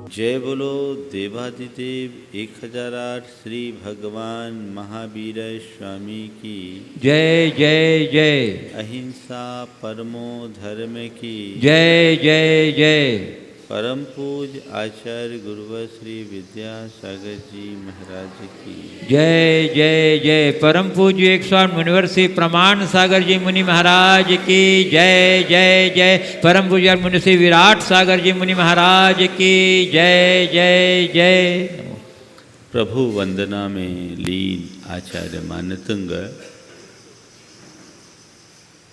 जय बोलो देवादिदेव 1008 श्री भगवान महावीर स्वामी की जय जय जय। अहिंसा परमो धर्म की जय जय जय। परम पूज आचार्य गुरुवर श्री विद्यासागर जी महाराज की जय जय जय। परम पूज्य 108 मुनिवर श्री प्रमाण सागर जी मुनि महाराज की जय जय जय। परम पूज्य मुनि श्री विराट सागर जी मुनि महाराज की जय जय जय। प्रभु वंदना में लीन आचार्य मानतुंग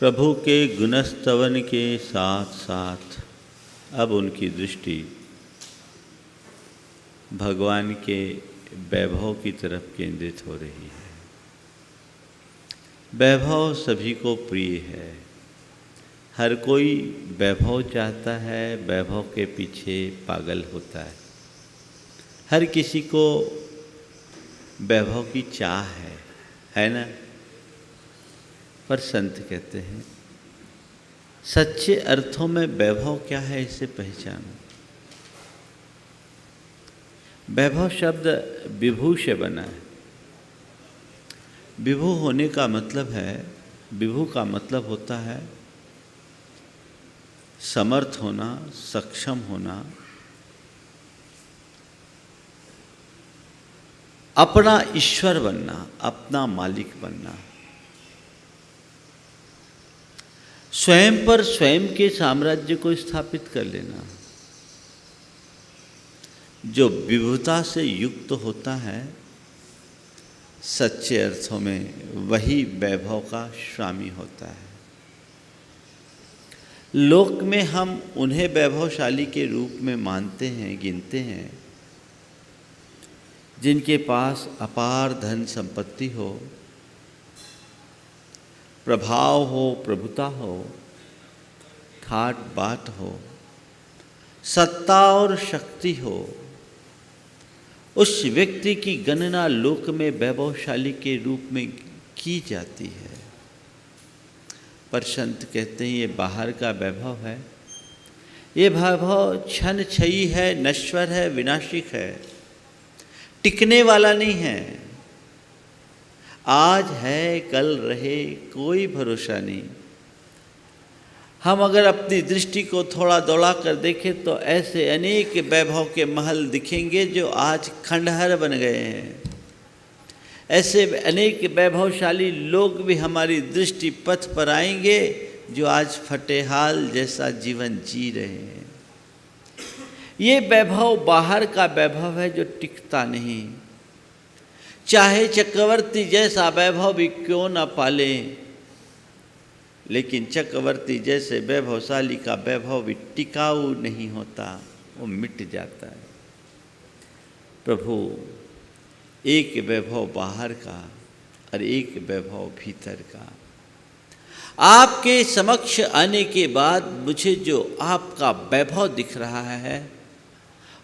प्रभु के गुणस्तवन के साथ साथ अब उनकी दृष्टि भगवान के वैभव की तरफ केंद्रित हो रही है। वैभव सभी को प्रिय है, हर कोई वैभव चाहता है, वैभव के पीछे पागल होता है। हर किसी को वैभव की चाह है ना। पर संत कहते हैं सच्चे अर्थों में वैभव क्या है इसे पहचानो। वैभव शब्द विभू से बना है। विभू होने का मतलब है, विभू का मतलब होता है समर्थ होना, सक्षम होना, अपना ईश्वर बनना, अपना मालिक बनना, स्वयं पर स्वयं के साम्राज्य को स्थापित कर लेना। जो विभुता से युक्त होता है सच्चे अर्थों में वही वैभव का स्वामी होता है। लोक में हम उन्हें वैभवशाली के रूप में मानते हैं, गिनते हैं, जिनके पास अपार धन संपत्ति हो, प्रभाव हो, प्रभुता हो, ठाट बाट हो, सत्ता और शक्ति हो। उस व्यक्ति की गणना लोक में वैभवशाली के रूप में की जाती है। पर संत कहते हैं ये बाहर का वैभव है। ये वैभव क्षणक्षयी है, नश्वर है, विनाशिक है, टिकने वाला नहीं है। आज है कल रहे, कोई भरोसा नहीं। हम अगर अपनी दृष्टि को थोड़ा दौड़ा कर देखें तो ऐसे अनेक वैभव के महल दिखेंगे जो आज खंडहर बन गए हैं। ऐसे अनेक वैभवशाली लोग भी हमारी दृष्टि पथ पर आएंगे जो आज फटेहाल जैसा जीवन जी रहे हैं। ये वैभव बाहर का वैभव है जो टिकता नहीं। चाहे चक्रवर्ती जैसा वैभव भी क्यों न पाले, लेकिन चक्रवर्ती जैसे वैभवशाली का वैभव भी टिकाऊ नहीं होता, वो मिट जाता है। प्रभु एक वैभव बाहर का और एक वैभव भीतर का। आपके समक्ष आने के बाद मुझे जो आपका वैभव दिख रहा है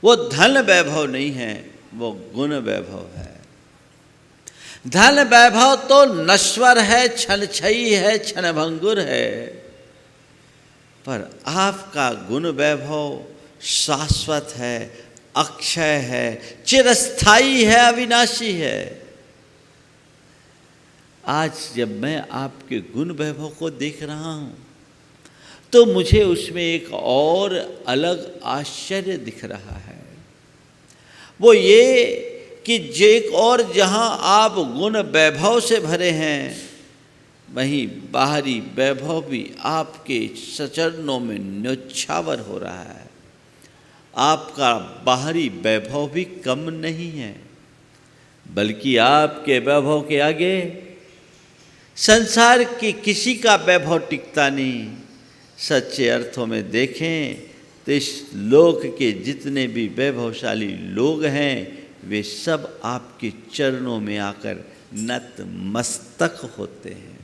वो धन वैभव नहीं है, वो गुण वैभव है। धन वैभव तो नश्वर है, क्षणक्षयी है, क्षणभंगुर है, पर आपका गुण वैभव शाश्वत है, अक्षय है, चिरस्थायी है, अविनाशी है। आज जब मैं आपके गुण वैभव को देख रहा हूँ तो मुझे उसमें एक और अलग आश्चर्य दिख रहा है। वो ये कि एक और जहाँ आप गुण वैभव से भरे हैं, वहीं बाहरी वैभव भी आपके चरणों में न्योछावर हो रहा है। आपका बाहरी वैभव भी कम नहीं है, बल्कि आपके वैभव के आगे संसार के किसी का वैभव टिकता नहीं। सच्चे अर्थों में देखें तो इस लोक के जितने भी वैभवशाली लोग हैं वे सब आपके चरणों में आकर नतमस्तक होते हैं।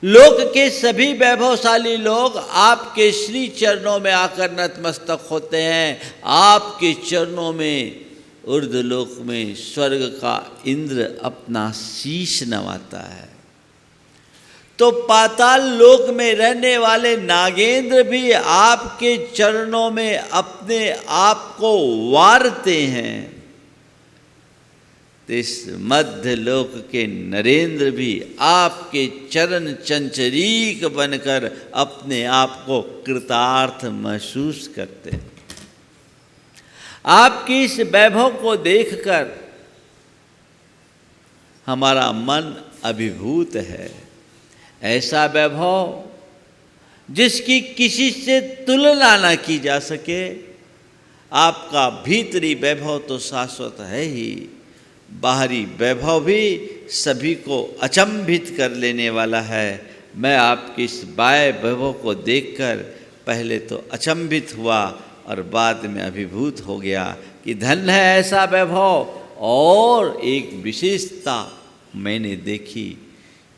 लोक के सभी वैभवशाली लोग आपके श्री चरणों में आकर नतमस्तक होते हैं। आपके चरणों में ऊर्ध्वलोक में स्वर्ग का इंद्र अपना शीश नवाता है। तो पाताल लोक में रहने वाले नागेंद्र भी आपके चरणों में अपने आप को वारते हैं। तो इस मध्य लोक के नरेंद्र भी आपके चरण चंचरीक बनकर अपने आप को कृतार्थ महसूस करते हैं। आपकी इस वैभव को देखकर हमारा मन अभिभूत है। ऐसा वैभव जिसकी किसी से तुलना न की जा सके। आपका भीतरी वैभव तो शाश्वत है ही, बाहरी वैभव भी सभी को अचंभित कर लेने वाला है। मैं आपकी इस बाह्य वैभव को देखकर पहले तो अचंभित हुआ और बाद में अभिभूत हो गया कि धन्य है ऐसा वैभव। और एक विशेषता मैंने देखी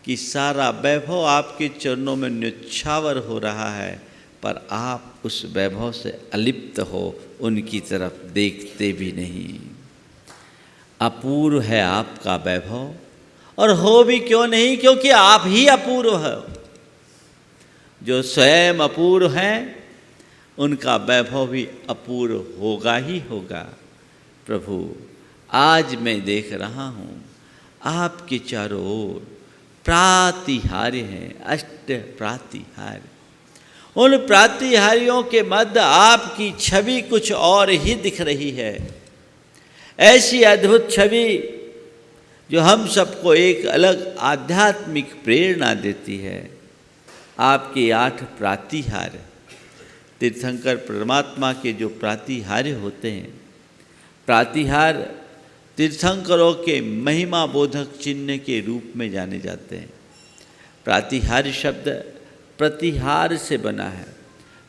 कि सारा वैभव आपके चरणों में न्योछावर हो रहा है, पर आप उस वैभव से अलिप्त हो, उनकी तरफ देखते भी नहीं। अपूर्व है आपका वैभव, और हो भी क्यों नहीं, क्योंकि आप ही अपूर्व हो। जो स्वयं अपूर्व हैं उनका वैभव भी अपूर्व होगा ही होगा। प्रभु, आज मैं देख रहा हूँ आपके चारों ओर प्रातिहार्य हैं, अष्ट प्रातिहार्य। उन प्रातिहार्यों के मध्य आपकी छवि कुछ और ही दिख रही है। ऐसी अद्भुत छवि जो हम सबको एक अलग आध्यात्मिक प्रेरणा देती है। आपके 8 प्रातिहार्य, तीर्थंकर परमात्मा के जो प्रातिहार्य होते हैं, प्रातिहार्य तीर्थंकरों के महिमा बोधक चिन्ह के रूप में जाने जाते हैं। प्रातिहार्य शब्द प्रतिहार से बना है।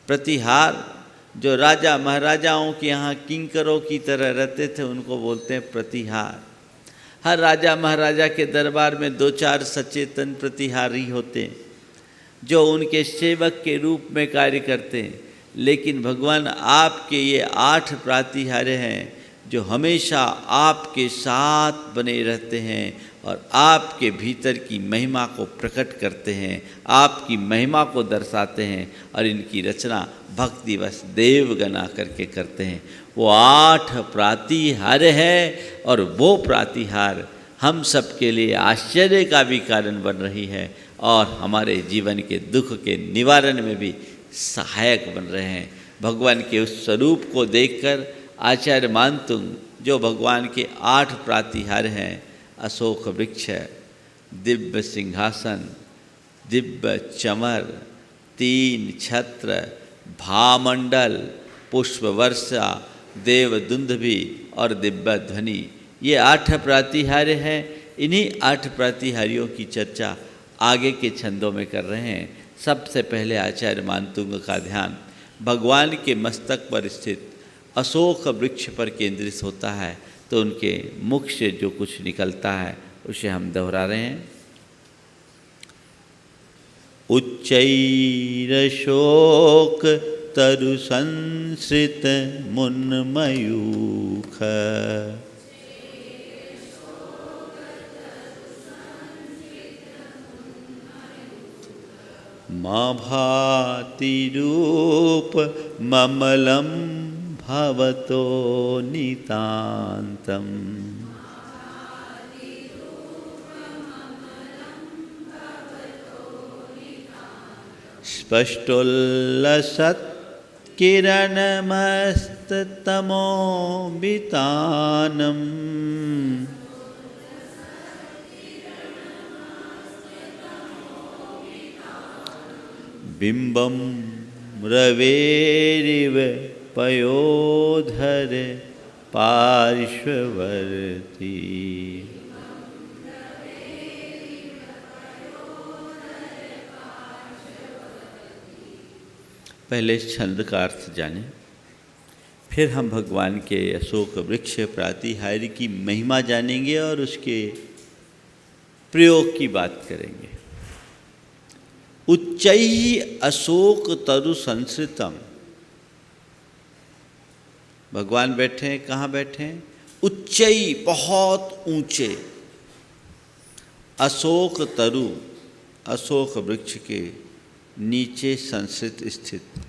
प्रतिहार जो राजा महाराजाओं के यहाँ किंकरों की तरह रहते थे उनको बोलते हैं प्रतिहार। हर राजा महाराजा के दरबार में 2-4 सचेतन प्रतिहारी होते हैं जो उनके सेवक के रूप में कार्य करते हैं। लेकिन भगवान आपके ये 8 प्रातिहार्य हैं जो हमेशा आपके साथ बने रहते हैं और आपके भीतर की महिमा को प्रकट करते हैं, आपकी महिमा को दर्शाते हैं। और इनकी रचना भक्तिवश देवगण आकर के करते हैं। वो 8 प्रातिहार्य है और वो प्रातिहार हम सब के लिए आश्चर्य का भी कारण बन रही है और हमारे जीवन के दुख के निवारण में भी सहायक बन रहे हैं। भगवान के उस स्वरूप को देखकर आचार्य मानतुंग, जो भगवान के 8 प्रातिहार्य हैं, अशोक वृक्ष, दिव्य सिंहासन, दिव्य चमर, 3 छत्र, भामंडल, पुष्पवर्षा, देवदुंदुभि और दिव्य ध्वनि, ये 8 प्रातिहार्य हैं। इन्हीं 8 प्रातिहार्यों की चर्चा आगे के छंदों में कर रहे हैं। सबसे पहले आचार्य मानतुंग का ध्यान भगवान के मस्तक पर स्थित अशोक वृक्ष पर केंद्रित होता है, तो उनके मुख से जो कुछ निकलता है उसे हम दोहरा रहे हैं। उच्चैरशोक तरु संसृत मुन्मयूख, मा भाति रूप ममलम भवतो नितान्तम, स्पष्टोल्लसत् किरणमस्ततमोबितानम्, बिंबं रवेरिव पयोधर पार्श्ववर्ती। पहले इस छंद का अर्थ जाने, फिर हम भगवान के अशोक वृक्ष प्रातिहार्य की महिमा जानेंगे और उसके प्रयोग की बात करेंगे। उच्चैः अशोक तरु संसृतम, भगवान बैठे हैं, कहाँ बैठे हैं? उच्चैः, बहुत ऊंचे, अशोक तरु, अशोक वृक्ष के नीचे संस्थित स्थित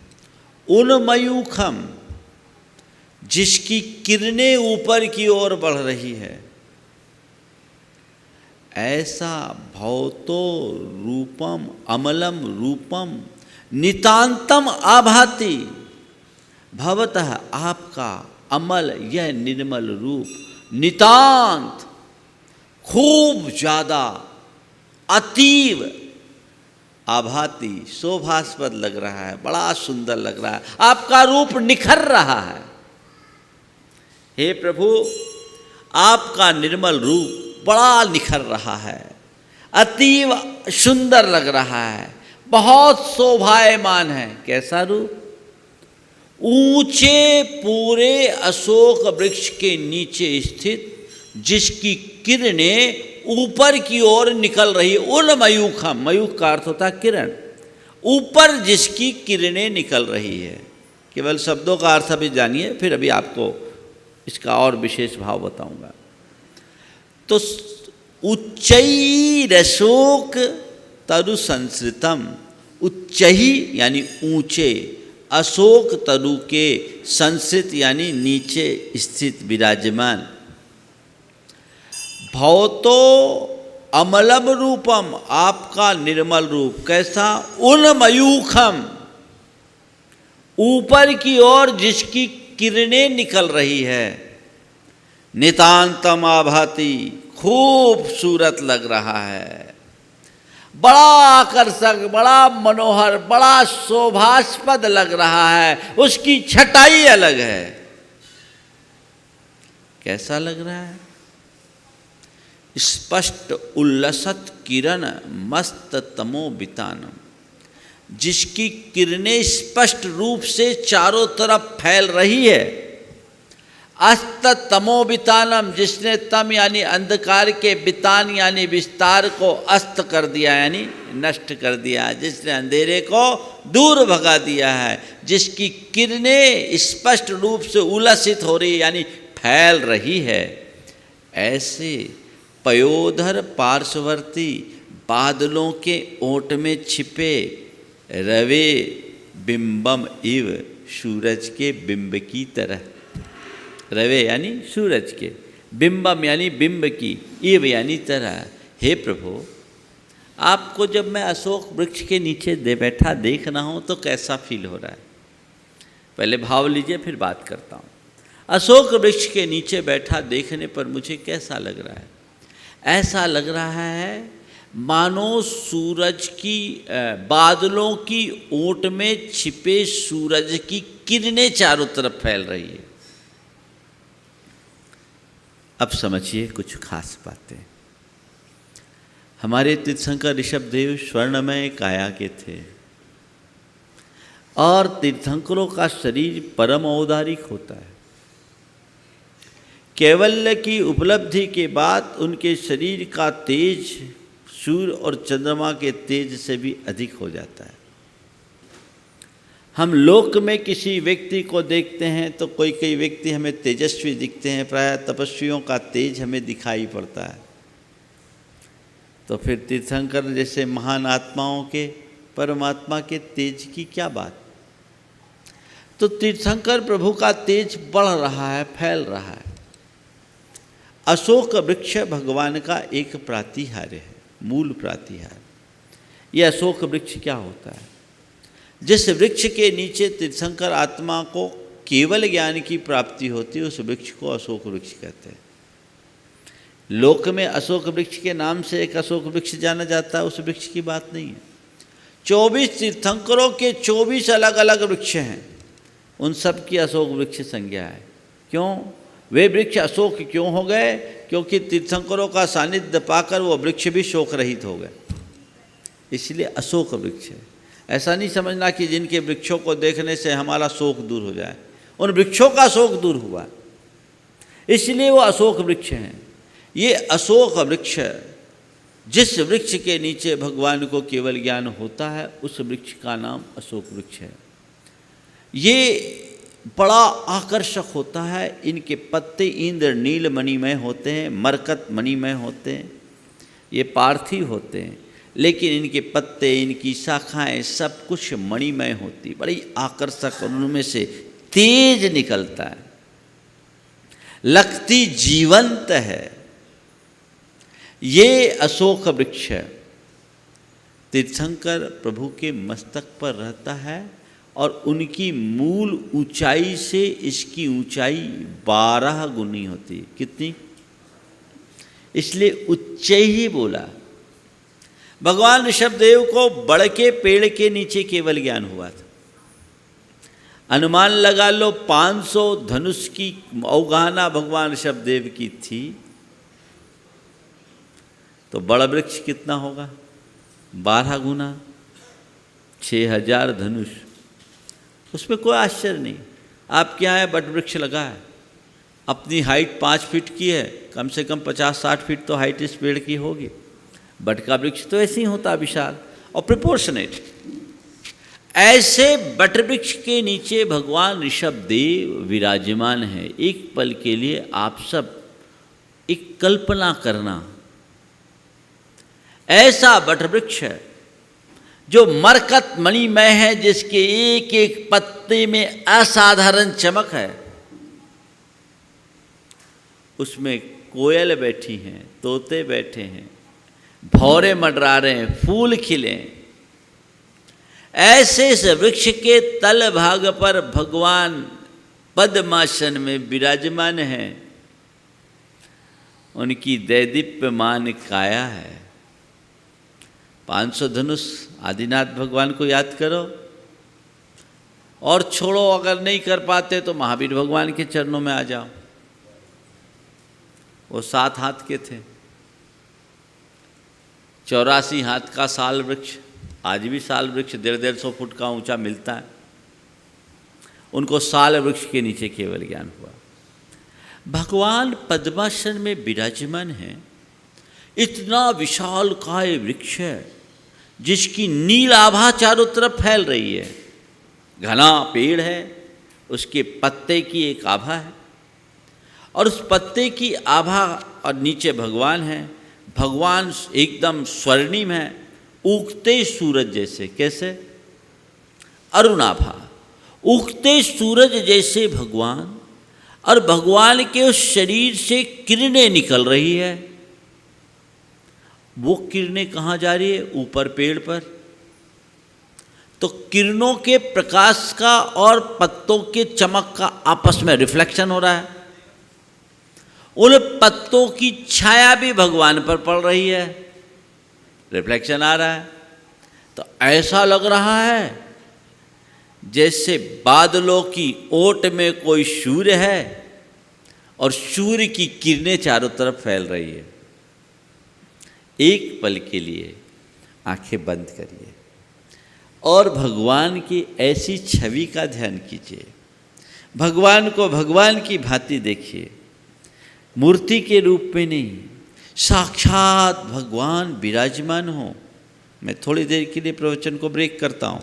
उन मयूखम जिसकी किरणें ऊपर की ओर बढ़ रही है, ऐसा भवतो रूपम अमलम रूपम नितांतम आभाति। भवतः आपका अमल यह निर्मल रूप नितांत खूब ज़्यादा अतीव आभाति शोभास्पद लग रहा है, बड़ा सुंदर लग रहा है, आपका रूप निखर रहा है। हे प्रभु, आपका निर्मल रूप बड़ा निखर रहा है, अतीव सुंदर लग रहा है, बहुत शोभायमान है। कैसा रूप? ऊंचे पूरे अशोक वृक्ष के नीचे स्थित जिसकी किरणें ऊपर की ओर निकल रही, उन मयूखम, मयूख का अर्थ होता है किरण, ऊपर जिसकी किरणें निकल रही है। केवल शब्दों का अर्थ अभी जानिए, फिर अभी आपको इसका और विशेष भाव बताऊंगा। तो उच्चई रशोक तरु संसृतम, उच्चई यानी ऊंचे, अशोक तरु के संसृत यानी नीचे स्थित विराजमान। भवतो अमलम रूपम, आपका निर्मल रूप कैसा? उन मयूखम, ऊपर की ओर जिसकी किरणें निकल रही है, नितांतम आभाति, खूबसूरत लग रहा है, बड़ा आकर्षक, बड़ा मनोहर, बड़ा शोभास्पद लग रहा है, उसकी छटाई अलग है। कैसा लग रहा है? स्पष्ट उल्लसत किरण मस्त तमो बितानम, जिसकी किरणें स्पष्ट रूप से चारों तरफ फैल रही है। अस्त तमो बितानम, जिसने तम यानी अंधकार के, बितान यानी विस्तार को अस्त कर दिया यानी नष्ट कर दिया, जिसने अंधेरे को दूर भगा दिया है, जिसकी किरणें स्पष्ट रूप से उल्लसित हो रही यानी फैल रही है। ऐसे पयोधर पार्श्ववर्ती बादलों के ओट में छिपे रवे बिंबम इव, सूरज के बिंब की तरह। रवे यानी सूरज के, बिंबम यानी बिंब की, इव यानी तरह। हे प्रभु, आपको जब मैं अशोक वृक्ष के नीचे बैठा देख रहा हूँ तो कैसा फील हो रहा है? पहले भाव लीजिए, फिर बात करता हूँ। अशोक वृक्ष के नीचे बैठा देखने पर मुझे कैसा लग रहा है? ऐसा लग रहा है मानो सूरज की, बादलों की ओट में छिपे सूरज की किरणें चारों तरफ फैल रही है। अब समझिए कुछ खास बातें। हमारे तीर्थंकर ऋषभदेव स्वर्णमय काया के थे और तीर्थंकरों का शरीर परम औदारिक होता है। कैवल्य की उपलब्धि के बाद उनके शरीर का तेज सूर्य और चंद्रमा के तेज से भी अधिक हो जाता है। हम लोक में किसी व्यक्ति को देखते हैं तो कई व्यक्ति हमें तेजस्वी दिखते हैं, प्रायः तपस्वियों का तेज हमें दिखाई पड़ता है। तो फिर तीर्थंकर जैसे महान आत्माओं के, परमात्मा के तेज की क्या बात? तो तीर्थंकर प्रभु का तेज बढ़ रहा है, फैल रहा है। अशोक वृक्ष भगवान का एक प्रातिहार्य है, मूल प्रातिहार्य। यह अशोक वृक्ष क्या होता है? जिस वृक्ष के नीचे तीर्थंकर आत्मा को केवल ज्ञान की प्राप्ति होती है, उस वृक्ष को अशोक वृक्ष कहते हैं। लोक में अशोक वृक्ष के नाम से एक अशोक वृक्ष जाना जाता है, उस वृक्ष की बात नहीं है। 24 तीर्थंकरों के 24 अलग अलग वृक्ष हैं, उन सब की अशोक वृक्ष संज्ञा है। क्यों? वे वृक्ष अशोक क्यों हो गए? क्योंकि तीर्थंकरों का सानिध्य पाकर वो वृक्ष भी शोक रहित हो गए, इसलिए अशोक वृक्ष है। ऐसा नहीं समझना कि जिनके वृक्षों को देखने से हमारा शोक दूर हो जाए, उन वृक्षों का शोक दूर हुआ, इसलिए वो अशोक वृक्ष हैं। ये अशोक वृक्ष, जिस वृक्ष के नीचे भगवान को केवल ज्ञान होता है, उस वृक्ष का नाम अशोक वृक्ष है। ये बड़ा आकर्षक होता है। इनके पत्ते इंद्र नील मणिमय होते हैं, मरकत मणिमय होते हैं, ये पार्थिव होते हैं। लेकिन इनके पत्ते, इनकी शाखाएं सब कुछ मणिमय होती, बड़ी आकर्षक, और उनमें से तेज निकलता है, लगती जीवंत है। ये अशोक वृक्ष तीर्थंकर प्रभु के मस्तक पर रहता है और उनकी मूल ऊंचाई से इसकी ऊंचाई 12 गुनी होती। कितनी? इसलिए उच्च ही बोला। भगवान ऋषभदेव को बड़ के पेड़ के नीचे केवल ज्ञान हुआ था। अनुमान लगा लो 500 धनुष की अवगाहना भगवान ऋषभदेव की थी, तो बड़ वृक्ष कितना होगा? 12 गुना, 6000 धनुष। उसमें कोई आश्चर्य नहीं। आपके यहाँ है बट वृक्ष लगा है, अपनी हाइट 5 फीट की है, कम से कम 50-60 फीट तो हाइट इस पेड़ की होगी। बट का वृक्ष तो ऐसे ही होता, विशाल और प्रिपोर्शनेट। ऐसे बट वृक्ष के नीचे भगवान ऋषभदेव विराजमान है। एक पल के लिए आप सब एक कल्पना करना, ऐसा बट वृक्ष है जो मरकत मणिमय है, जिसके एक एक पत्ते में असाधारण चमक है। उसमें कोयल बैठी हैं, तोते बैठे हैं, भौरे मंडरा रहे हैं, फूल खिले। ऐसे इस वृक्ष के तल भाग पर भगवान पद्मासन में विराजमान हैं। उनकी दैदीप्यमान काया है। 500 धनुष आदिनाथ भगवान को याद करो, और छोड़ो, अगर नहीं कर पाते तो महावीर भगवान के चरणों में आ जाओ। वो 7 हाथ के थे, 84 हाथ का साल वृक्ष। आज भी साल वृक्ष 150-150 फुट का ऊंचा मिलता है। उनको साल वृक्ष के नीचे केवल ज्ञान हुआ। भगवान पद्मासन में विराजमान है। इतना विशाल काय वृक्ष है जिसकी नील आभा चारों तरफ फैल रही है। घना पेड़ है, उसके पत्ते की एक आभा है, और उस पत्ते की आभा और नीचे भगवान है। भगवान एकदम स्वर्णिम है, उगते सूरज जैसे। कैसे? अरुणाभा, उगते सूरज जैसे भगवान, और भगवान के उस शरीर से किरणें निकल रही है। वो किरणें कहाँ जा रही है? ऊपर पेड़ पर। तो किरणों के प्रकाश का और पत्तों के चमक का आपस में रिफ्लेक्शन हो रहा है। उन पत्तों की छाया भी भगवान पर पड़ रही है, रिफ्लेक्शन आ रहा है। तो ऐसा लग रहा है जैसे बादलों की ओट में कोई सूर्य है और सूर्य की किरणें चारों तरफ फैल रही है। एक पल के लिए आंखें बंद करिए और भगवान की ऐसी छवि का ध्यान कीजिए। भगवान को भगवान की भांति देखिए, मूर्ति के रूप में नहीं, साक्षात भगवान विराजमान हो। मैं थोड़ी देर के लिए प्रवचन को ब्रेक करता हूँ,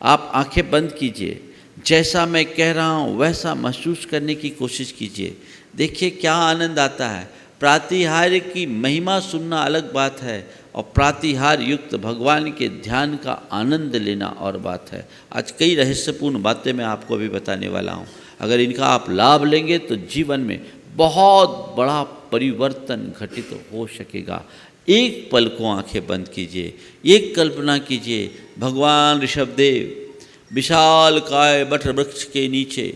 आप आंखें बंद कीजिए। जैसा मैं कह रहा हूँ वैसा महसूस करने की कोशिश कीजिए। देखिए क्या आनंद आता है। प्रातिहार्य की महिमा सुनना अलग बात है, और प्रातिहार युक्त भगवान के ध्यान का आनंद लेना और बात है। आज कई रहस्यपूर्ण बातें मैं आपको भी बताने वाला हूँ। अगर इनका आप लाभ लेंगे तो जीवन में बहुत बड़ा परिवर्तन घटित हो सकेगा। एक पल को आंखें बंद कीजिए, एक कल्पना कीजिए, भगवान ऋषभदेव विशाल काय बट वृक्ष के नीचे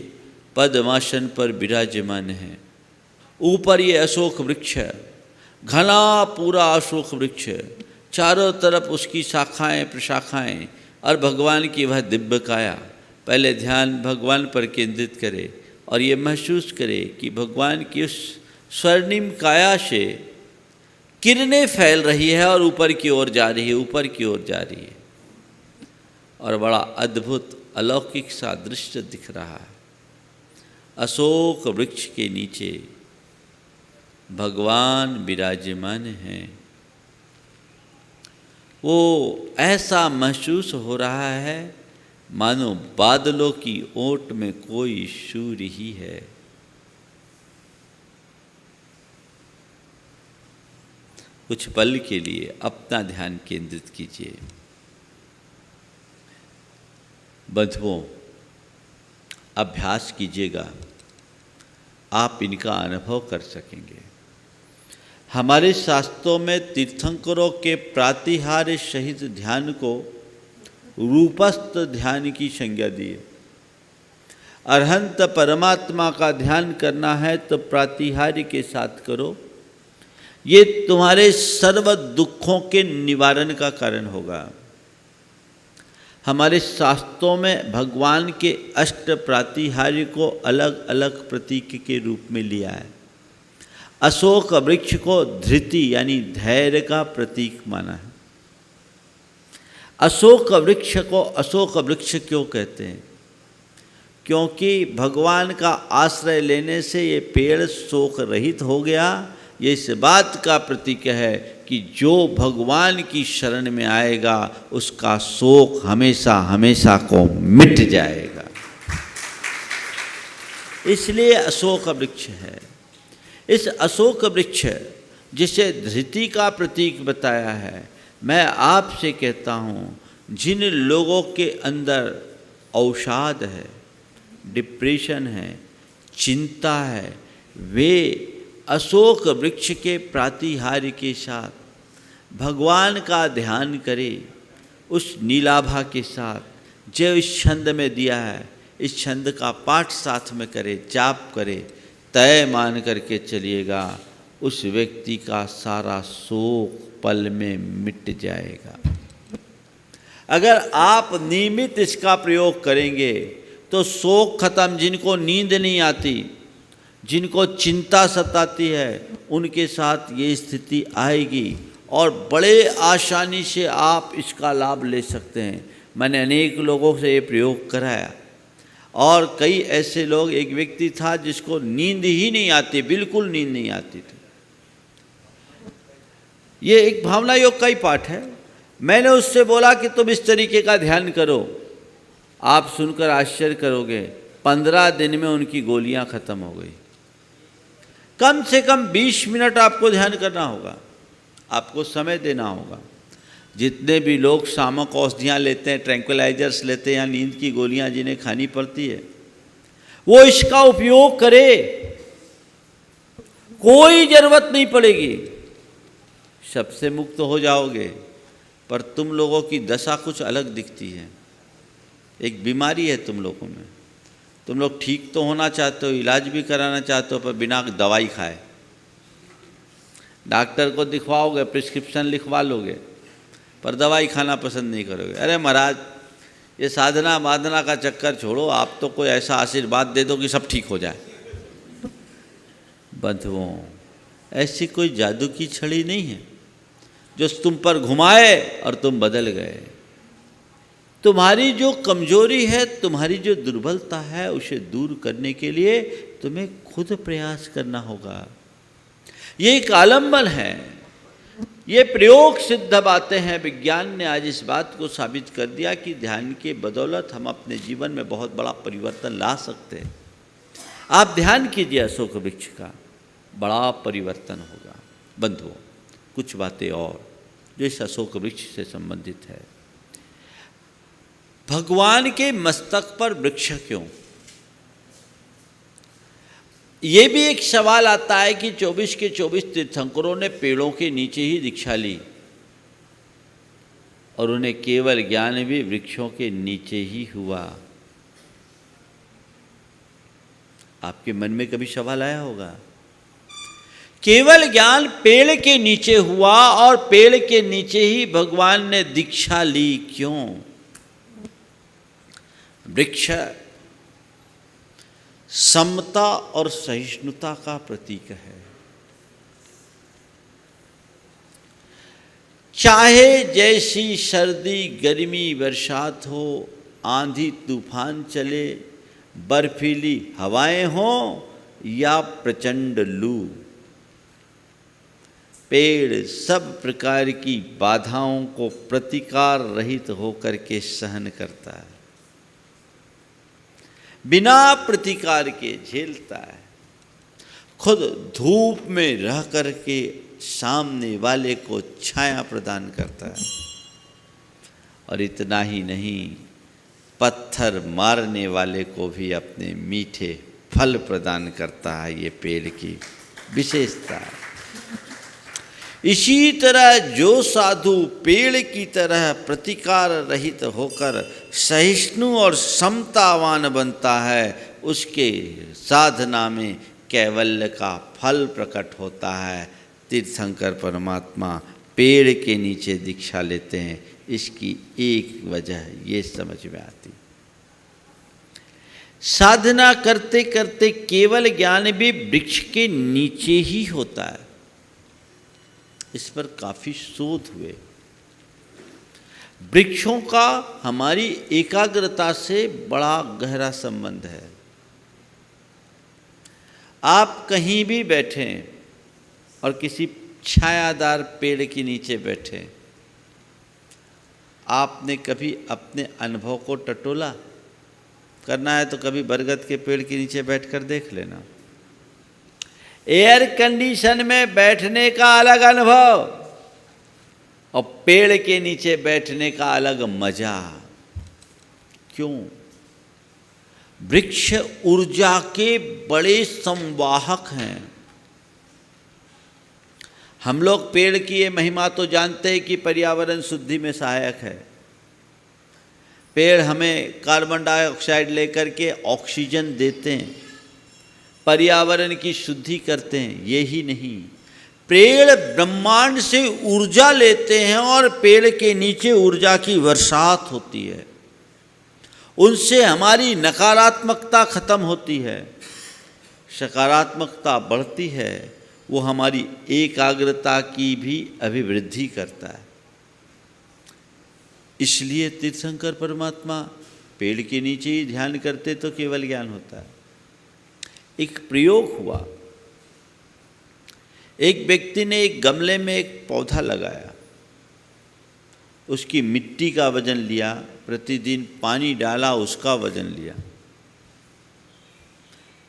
पद्मासन पर विराजमान है। ऊपर ये अशोक वृक्ष है, घना पूरा अशोक वृक्ष, चारों तरफ उसकी शाखाएं प्रशाखाएं, और भगवान की वह दिव्य काया। पहले ध्यान भगवान पर केंद्रित करें और ये महसूस करें कि भगवान की उस स्वर्णिम काया से किरणें फैल रही है और ऊपर की ओर जा रही है, ऊपर की ओर जा रही है, और बड़ा अद्भुत अलौकिक सा दृश्य दिख रहा है। अशोक वृक्ष के नीचे भगवान विराजमान हैं। वो ऐसा महसूस हो रहा है मानो बादलों की ओट में कोई सूर्य ही है। कुछ पल के लिए अपना ध्यान केंद्रित कीजिए। बंधुओं, अभ्यास कीजिएगा, आप इनका अनुभव कर सकेंगे। हमारे शास्त्रों में तीर्थंकरों के प्रातिहार्य सहित ध्यान को रूपस्थ ध्यान की संज्ञा दी है। अरहंत परमात्मा का ध्यान करना है तो प्रातिहार्य के साथ करो। ये तुम्हारे सर्व दुखों के निवारण का कारण होगा। हमारे शास्त्रों में भगवान के अष्ट प्रातिहार्य को अलग अलग प्रतीक के रूप में लिया है। अशोक वृक्ष को धृति यानी धैर्य का प्रतीक माना है। अशोक वृक्ष को अशोक वृक्ष क्यों कहते हैं? क्योंकि भगवान का आश्रय लेने से ये पेड़ शोक रहित हो गया। ये इस बात का प्रतीक है कि जो भगवान की शरण में आएगा उसका शोक हमेशा हमेशा को मिट जाएगा। इसलिए अशोक वृक्ष है। इस अशोक वृक्ष जिसे धृति का प्रतीक बताया है, मैं आपसे कहता हूँ, जिन लोगों के अंदर अवसाद है, डिप्रेशन है, चिंता है, वे अशोक वृक्ष के प्रातिहार्य के साथ भगवान का ध्यान करें। उस नीलाभा के साथ जो इस छंद में दिया है, इस छंद का पाठ साथ में करे, जाप करे, तय मान करके चलिएगा, उस व्यक्ति का सारा शोक पल में मिट जाएगा। अगर आप नियमित इसका प्रयोग करेंगे तो शोक खत्म। जिनको नींद नहीं आती, जिनको चिंता सताती है, उनके साथ ये स्थिति आएगी और बड़े आसानी से आप इसका लाभ ले सकते हैं। मैंने अनेक लोगों से ये प्रयोग कराया और कई ऐसे लोग, एक व्यक्ति था जिसको नींद ही नहीं आती, बिल्कुल नींद नहीं आती थी। ये एक भावना योग का ही पाठ है। मैंने उससे बोला कि तुम इस तरीके का ध्यान करो। आप सुनकर आश्चर्य करोगे, 15 दिन में उनकी गोलियां खत्म हो गई। कम से कम 20 मिनट आपको ध्यान करना होगा, आपको समय देना होगा। जितने भी लोग शामक औषधियाँ लेते हैं, ट्रैंक्विलाइजर्स लेते हैं या नींद की गोलियाँ जिन्हें खानी पड़ती है, वो इसका उपयोग करे, कोई ज़रूरत नहीं पड़ेगी, सबसे मुक्त हो जाओगे। पर तुम लोगों की दशा कुछ अलग दिखती है। एक बीमारी है तुम लोगों में। तुम लोग ठीक तो होना चाहते हो, इलाज भी कराना चाहते हो, पर बिना दवाई खाए। डॉक्टर को दिखवाओगे, प्रिस्क्रिप्शन लिखवा लोगे, पर दवाई खाना पसंद नहीं करोगे। अरे महाराज, ये साधना वादना का चक्कर छोड़ो, आप तो कोई ऐसा आशीर्वाद दे दो कि सब ठीक हो जाए। बंधुओं, ऐसी कोई जादू की छड़ी नहीं है जो तुम पर घुमाए और तुम बदल गए। तुम्हारी जो कमजोरी है, तुम्हारी जो दुर्बलता है, उसे दूर करने के लिए तुम्हें खुद प्रयास करना होगा। ये एक आलम्बन है, ये प्रयोग सिद्ध बातें हैं। विज्ञान ने आज इस बात को साबित कर दिया कि ध्यान के बदौलत हम अपने जीवन में बहुत बड़ा परिवर्तन ला सकते हैं। आप ध्यान कीजिए अशोक वृक्ष का, बड़ा परिवर्तन होगा। बंधुओं, कुछ बातें और जो इस अशोक वृक्ष से संबंधित है। भगवान के मस्तक पर वृक्ष क्यों? ये भी एक सवाल आता है कि 24 के 24 तीर्थंकरों ने पेड़ों के नीचे ही दीक्षा ली और उन्हें केवल ज्ञान भी वृक्षों के नीचे ही हुआ। आपके मन में कभी सवाल आया होगा, केवल ज्ञान पेड़ के नीचे हुआ और पेड़ के नीचे ही भगवान ने दीक्षा ली, क्यों? वृक्ष समता और सहिष्णुता का प्रतीक है। चाहे जैसी सर्दी, गर्मी, बरसात हो, आंधी तूफान चले, बर्फीली हवाएं हों या प्रचंड लू, पेड़ सब प्रकार की बाधाओं को प्रतिकार रहित होकर के सहन करता है, बिना प्रतिकार के झेलता है। खुद धूप में रह कर के सामने वाले को छाया प्रदान करता है। और इतना ही नहीं, पत्थर मारने वाले को भी अपने मीठे फल प्रदान करता है। ये पेड़ की विशेषता है। इसी तरह जो साधु पेड़ की तरह प्रतिकार रहित होकर सहिष्णु और समतावान बनता है, उसके साधना में कैवल्य का फल प्रकट होता है। तीर्थंकर परमात्मा पेड़ के नीचे दीक्षा लेते हैं। इसकी एक वजह ये समझ में आती, साधना करते करते केवल ज्ञान भी वृक्ष के नीचे ही होता है। इस पर काफी शोध हुए। वृक्षों का हमारी एकाग्रता से बड़ा गहरा संबंध है। आप कहीं भी बैठें और किसी छायादार पेड़ के नीचे बैठें, आपने कभी अपने अनुभव को टटोला? करना है तो कभी बरगद के पेड़ के नीचे बैठकर देख लेना। एयर कंडीशन में बैठने का अलग अनुभव और पेड़ के नीचे बैठने का अलग मजा। क्यों? वृक्ष ऊर्जा के बड़े संवाहक हैं। हम लोग पेड़ की ये महिमा तो जानते हैं कि पर्यावरण शुद्धि में सहायक है। पेड़ हमें कार्बन डाइऑक्साइड लेकर के ऑक्सीजन देते हैं, पर्यावरण की शुद्धि करते हैं। यही नहीं, पेड़ ब्रह्मांड से ऊर्जा लेते हैं और पेड़ के नीचे ऊर्जा की बरसात होती है। उनसे हमारी नकारात्मकता खत्म होती है, सकारात्मकता बढ़ती है। वो हमारी एकाग्रता की भी अभिवृद्धि करता है। इसलिए तीर्थंकर परमात्मा पेड़ के नीचे ही ध्यान करते तो केवल ज्ञान होता है। एक प्रयोग हुआ। एक व्यक्ति ने एक गमले में एक पौधा लगाया, उसकी मिट्टी का वजन लिया, प्रतिदिन पानी डाला, उसका वजन लिया।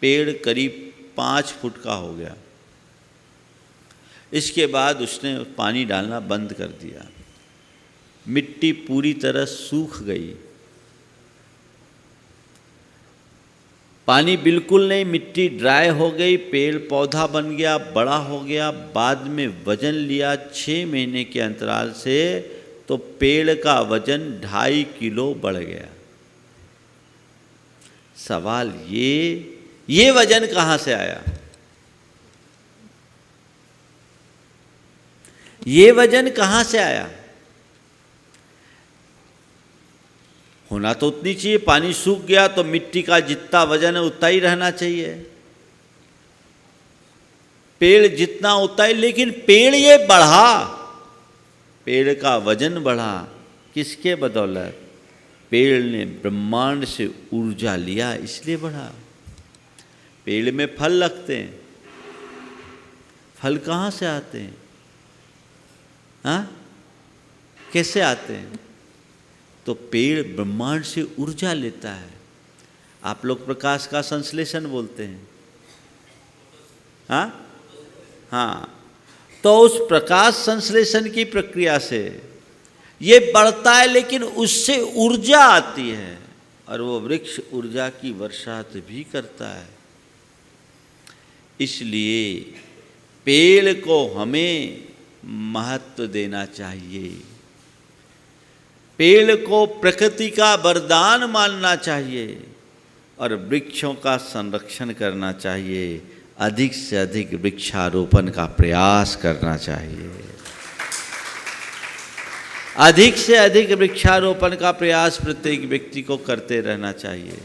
पेड़ करीब 5 फुट का हो गया। इसके बाद उसने पानी डालना बंद कर दिया। मिट्टी पूरी तरह सूख गई। पानी बिल्कुल नहीं, मिट्टी ड्राई हो गई। पेड़ पौधा बन गया, बड़ा हो गया। बाद में वजन लिया 6 महीने के अंतराल से, तो पेड़ का वजन 2.5 किलो बढ़ गया। सवाल ये वजन कहाँ से आया? ये वजन कहाँ से आया? होना तो उतनी चाहिए। पानी सूख गया तो मिट्टी का जितना वजन है उतना ही रहना चाहिए। पेड़ जितना उतना ही, लेकिन पेड़ ये बढ़ा, पेड़ का वजन बढ़ा। किसके बदौलत? पेड़ ने ब्रह्मांड से ऊर्जा लिया, इसलिए बढ़ा। पेड़ में फल लगते हैं, फल कहाँ से आते हैं? हाँ, कैसे आते हैं? तो पेड़ ब्रह्मांड से ऊर्जा लेता है। आप लोग प्रकाश का संश्लेषण बोलते हैं। हाँ, तो उस प्रकाश संश्लेषण की प्रक्रिया से ये बढ़ता है, लेकिन उससे ऊर्जा आती है और वो वृक्ष ऊर्जा की बरसात भी करता है। इसलिए पेड़ को हमें महत्व देना चाहिए। पेड़ को प्रकृति का वरदान मानना चाहिए और वृक्षों का संरक्षण करना चाहिए। अधिक से अधिक वृक्षारोपण का प्रयास करना चाहिए। अधिक से अधिक वृक्षारोपण का प्रयास प्रत्येक व्यक्ति को करते रहना चाहिए।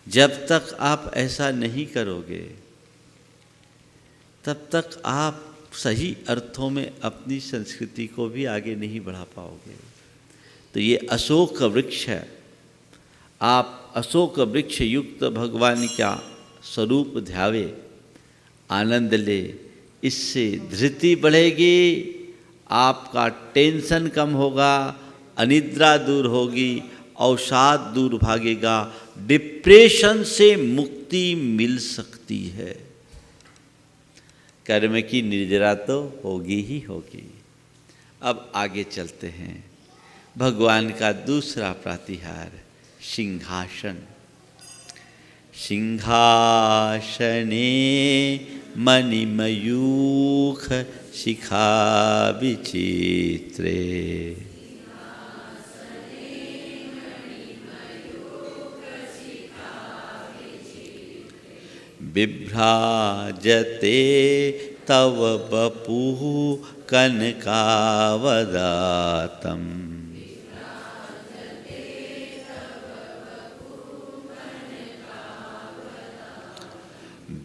जब तक आप ऐसा नहीं करोगे, तब तक आप सही अर्थों में अपनी संस्कृति को भी आगे नहीं बढ़ा पाओगे। तो ये अशोक का वृक्ष है। आप अशोक वृक्ष युक्त भगवान का स्वरूप ध्यावे, आनंद ले। इससे धृति बढ़ेगी, आपका टेंशन कम होगा, अनिद्रा दूर होगी, अवसाद दूर भागेगा, डिप्रेशन से मुक्ति मिल सकती है। कर्म की निर्जरा तो होगी ही होगी। अब आगे चलते हैं। भगवान का दूसरा प्रातिहार सिंहासन। सिंहासने मणिमयूख शिखा विचित्रे बिभ्राजते तव वपुः कनकावदातम्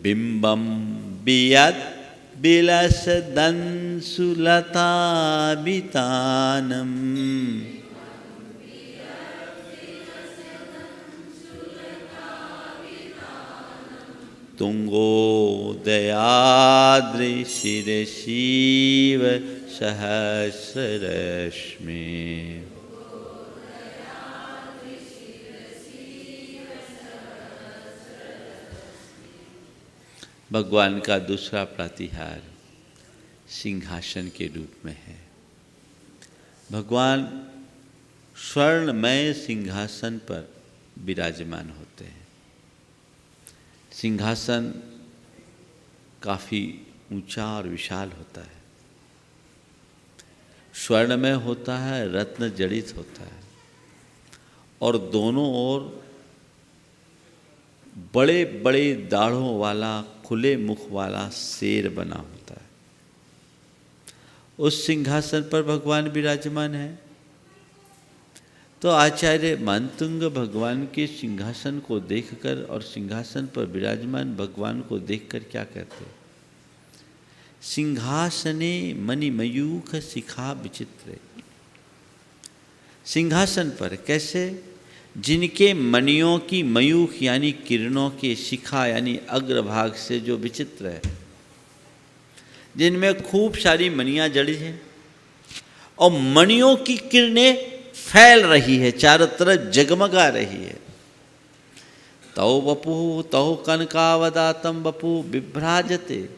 बिंबं बियत् बिलसदंसुलताभितानम् तुंगोदयाद्रिशिरशिव सहस्ररश्मि भगवान का दूसरा प्रातिहार सिंहासन के रूप में है। भगवान स्वर्णमय सिंहासन पर विराजमान होते हैं। सिंहासन काफ़ी ऊंचा और विशाल होता है, स्वर्णमय होता है, रत्न जड़ित होता है और दोनों ओर बड़े बड़े दाढ़ों वाला खुले मुख वाला शेर बना होता है। उस सिंहासन पर भगवान विराजमान है। तो आचार्य मानतुंग भगवान के सिंहासन को देखकर और सिंहासन पर विराजमान भगवान को देखकर क्या कहते हैं? सिंहासने मणिमयूख शिखा विचित्रे। सिंहासन पर कैसे? जिनके मणियों की मयूख यानी किरणों के शिखा यानी अग्रभाग से जो विचित्र है, जिनमें खूब सारी मणियाँ जड़ी हैं और मणियों की किरणें फैल रही है, चारों तरफ जगमगा रही है। तौ वपु तौ कनकावदातम वपु बिभ्राजते।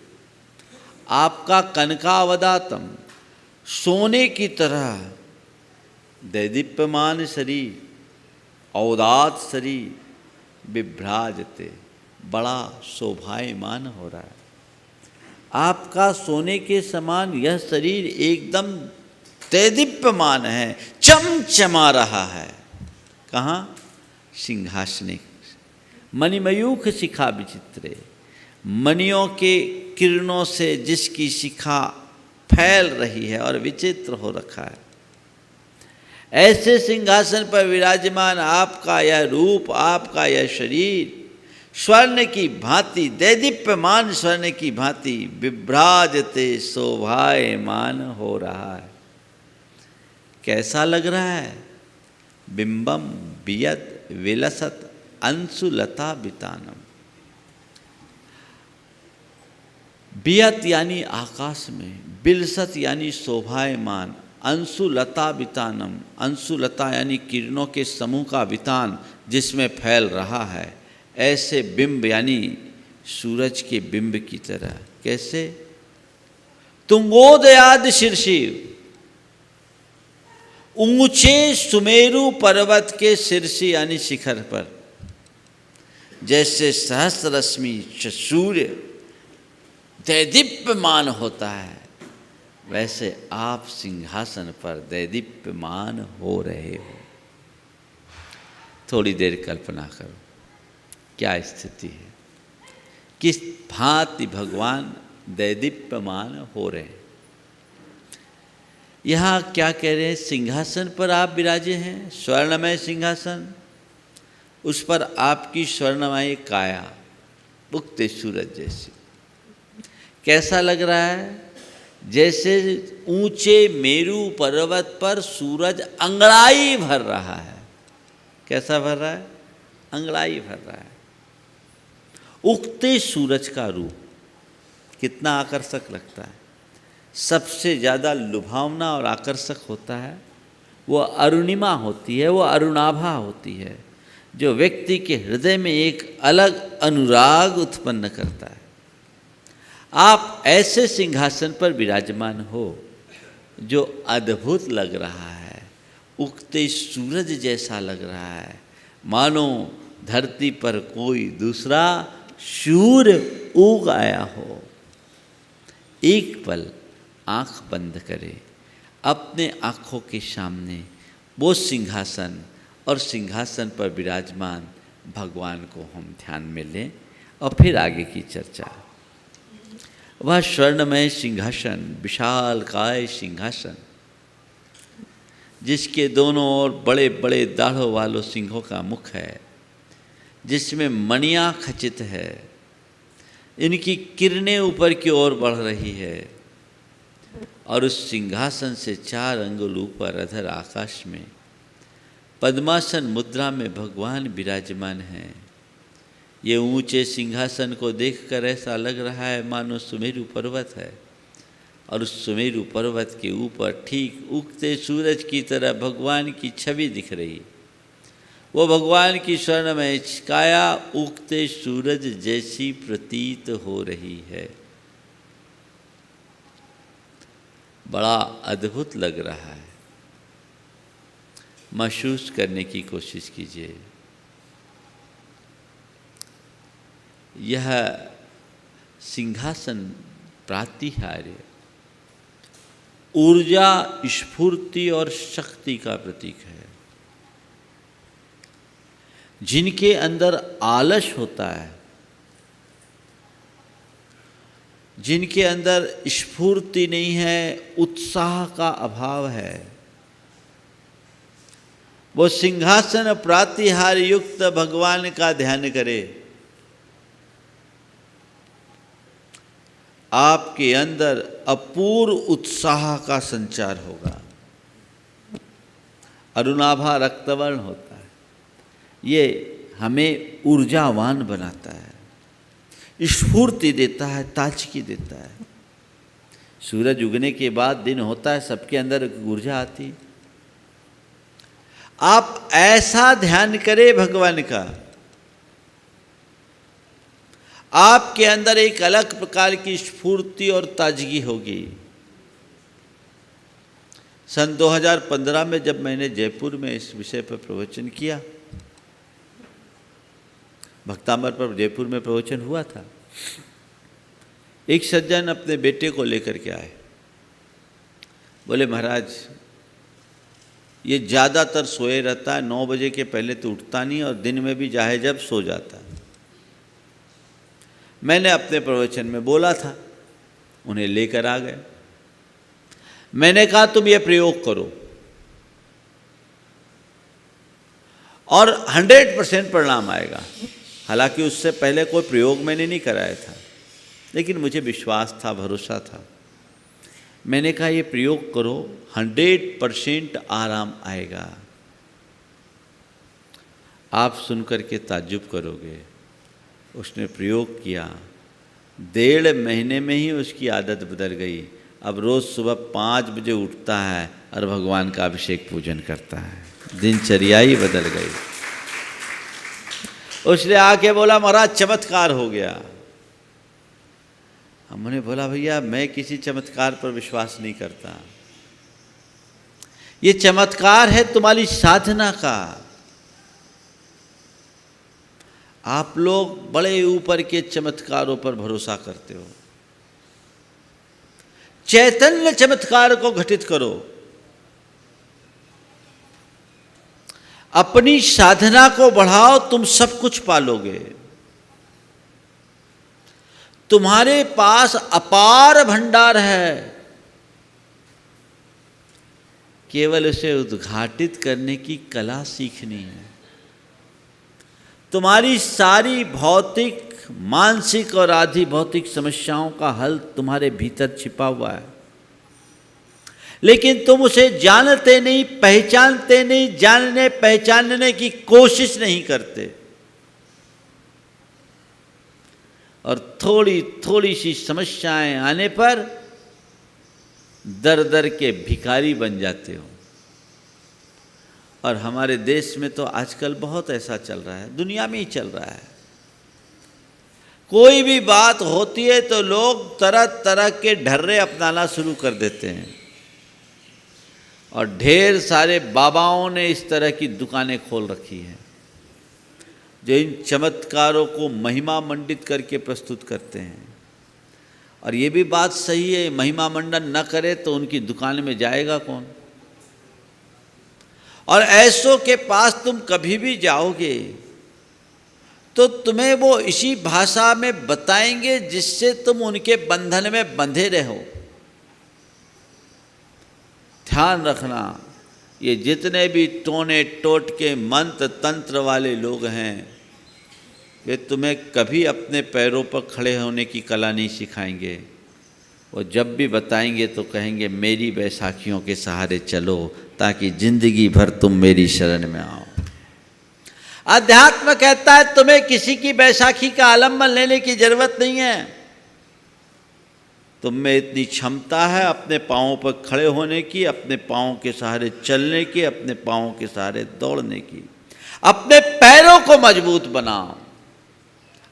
आपका कनकावदातम सोने की तरह दैदीप्यमान शरीर, औदात शरीर बिभ्राजते, बड़ा शोभायमान हो रहा है। आपका सोने के समान यह शरीर एकदम दैदीप्यमान है, चमचमा रहा है। कहाँ? सिंहासने। मणिमयूख शिखा विचित्रे। मणियों के किरणों से जिसकी शिखा फैल रही है और विचित्र हो रखा है, ऐसे सिंहासन पर विराजमान आपका यह रूप, आपका यह शरीर स्वर्ण की भांति, दैदीप्यमान स्वर्ण की भांति विभ्राजते शोभायमान हो रहा है। कैसा लग रहा है? बिंबम बियत विलसत अंशुलता बितानम। बियत यानी आकाश में, बिलसत यानी शोभायमान, अंशुलता बितानम, अंशुलता यानी किरणों के समूह का वितान जिसमें फैल रहा है, ऐसे बिंब यानी सूरज के बिंब की तरह। कैसे? तुंगोदयाद शीर्षिव, ऊंचे सुमेरु पर्वत के शीर्ष यानी शिखर पर जैसे सहस्र रश्मि सूर्य दैदीप्यमान होता है, वैसे आप सिंहासन पर दैदीप्यमान हो रहे हो। थोड़ी देर कल्पना करो क्या स्थिति है, किस भांति भगवान दैदीप्यमान हो रहे हैं। यहाँ क्या कह रहे हैं? सिंहासन पर आप विराजे हैं, स्वर्णमय सिंहासन, उस पर आपकी स्वर्णमय काया उगते सूरज जैसी। कैसा लग रहा है? जैसे ऊंचे मेरू पर्वत पर सूरज अंगड़ाई भर रहा है। कैसा भर रहा है? अंगड़ाई भर रहा है। उगते सूरज का रूप कितना आकर्षक लगता है। सबसे ज़्यादा लुभावना और आकर्षक होता है वो अरुणिमा होती है, वो अरुणाभा होती है, जो व्यक्ति के हृदय में एक अलग अनुराग उत्पन्न करता है। आप ऐसे सिंहासन पर विराजमान हो जो अद्भुत लग रहा है, उगते सूरज जैसा लग रहा है, मानो धरती पर कोई दूसरा सूर्य उग आया हो। एक पल आँख बंद करें, अपने आँखों के सामने वो सिंहासन और सिंहासन पर विराजमान भगवान को हम ध्यान में लें और फिर आगे की चर्चा। वह स्वर्णमय सिंहासन, विशालकाय सिंहासन, जिसके दोनों ओर बड़े बड़े दाढ़ों वालों सिंहों का मुख है, जिसमें मणियाँ खचित है, इनकी किरणें ऊपर की ओर बढ़ रही है और उस सिंहासन से 4 अंगुल ऊपर अधर आकाश में पद्मासन मुद्रा में भगवान विराजमान हैं। ये ऊंचे सिंहासन को देखकर ऐसा लग रहा है मानो सुमेरु पर्वत है और उस सुमेरु पर्वत के ऊपर ठीक उगते सूरज की तरह भगवान की छवि दिख रही। वो भगवान की स्वर्णमय काया उगते सूरज जैसी प्रतीत हो रही है। बड़ा अद्भुत लग रहा है, महसूस करने की कोशिश कीजिए। यह सिंहासन प्रातिहार्य ऊर्जा, स्फूर्ति और शक्ति का प्रतीक है। जिनके अंदर आलस होता है, जिनके अंदर स्फूर्ति नहीं है, उत्साह का अभाव है, वो सिंहासन प्रातिहार युक्त भगवान का ध्यान करे। आपके अंदर अपूर्व उत्साह का संचार होगा। अरुणाभा रक्तवर्ण होता है, ये हमें ऊर्जावान बनाता है, स्फूर्ति देता है, ताजगी देता है। सूरज उगने के बाद दिन होता है, सबके अंदर ऊर्जा आती। आप ऐसा ध्यान करें भगवान का, आपके अंदर एक अलग प्रकार की स्फूर्ति और ताजगी होगी। सन 2015 में जब मैंने जयपुर में इस विषय पर प्रवचन किया, भक्तांबर पर जयपुर में प्रवचन हुआ था, एक सज्जन अपने बेटे को लेकर के आए। बोले महाराज ये ज़्यादातर सोए रहता है, 9 बजे के पहले तो उठता नहीं और दिन में भी चाहे जब सो जाता है। मैंने अपने प्रवचन में बोला था, उन्हें लेकर आ गए। मैंने कहा तुम ये प्रयोग करो और 100% परिणाम आएगा। हालांकि उससे पहले कोई प्रयोग मैंने नहीं कराया था, लेकिन मुझे विश्वास था, भरोसा था। मैंने कहा ये प्रयोग करो, 100% आराम आएगा। आप सुनकर के ताज्जुब करोगे। उसने प्रयोग किया, 1.5 महीने में ही उसकी आदत बदल गई। अब रोज़ सुबह 5 बजे उठता है और भगवान का अभिषेक पूजन करता है। दिनचर्या ही बदल गई। उसने आके बोला महाराज चमत्कार हो गया। हमने बोला भैया मैं किसी चमत्कार पर विश्वास नहीं करता, ये चमत्कार है तुम्हारी साधना का। आप लोग बड़े ऊपर के चमत्कारों पर भरोसा करते हो। चैतन्य चमत्कार को घटित करो, अपनी साधना को बढ़ाओ, तुम सब कुछ पालोगे। तुम्हारे पास अपार भंडार है, केवल उसे उद्घाटित करने की कला सीखनी है। तुम्हारी सारी भौतिक, मानसिक और आधि भौतिक समस्याओं का हल तुम्हारे भीतर छिपा हुआ है, लेकिन तुम उसे जानते नहीं, पहचानते नहीं, जानने पहचानने की कोशिश नहीं करते और थोड़ी थोड़ी सी समस्याएं आने पर दर दर के भिखारी बन जाते हो। और हमारे देश में तो आजकल बहुत ऐसा चल रहा है, दुनिया में ही चल रहा है। कोई भी बात होती है तो लोग तरह तरह के ढर्रे अपनाना शुरू कर देते हैं, और ढेर सारे बाबाओं ने इस तरह की दुकानें खोल रखी हैं जो इन चमत्कारों को महिमा मंडित करके प्रस्तुत करते हैं। और ये भी बात सही है, महिमा मंडन न करे तो उनकी दुकान में जाएगा कौन। और ऐसों के पास तुम कभी भी जाओगे तो तुम्हें वो इसी भाषा में बताएंगे जिससे तुम उनके बंधन में बंधे रहो। ध्यान रखना, ये जितने भी टोने टोटके मंत्र तंत्र वाले लोग हैं, वे तुम्हें कभी अपने पैरों पर खड़े होने की कला नहीं सिखाएंगे। वो जब भी बताएंगे तो कहेंगे मेरी बैसाखियों के सहारे चलो, ताकि जिंदगी भर तुम मेरी शरण में आओ। अध्यात्म कहता है तुम्हें किसी की बैसाखी का आलम्बन लेने की जरूरत नहीं है। तुम में इतनी क्षमता है अपने पाँवों पर खड़े होने की, अपने पाँवों के सहारे चलने की, अपने पाँवों के सहारे दौड़ने की। अपने पैरों को मजबूत बनाओ,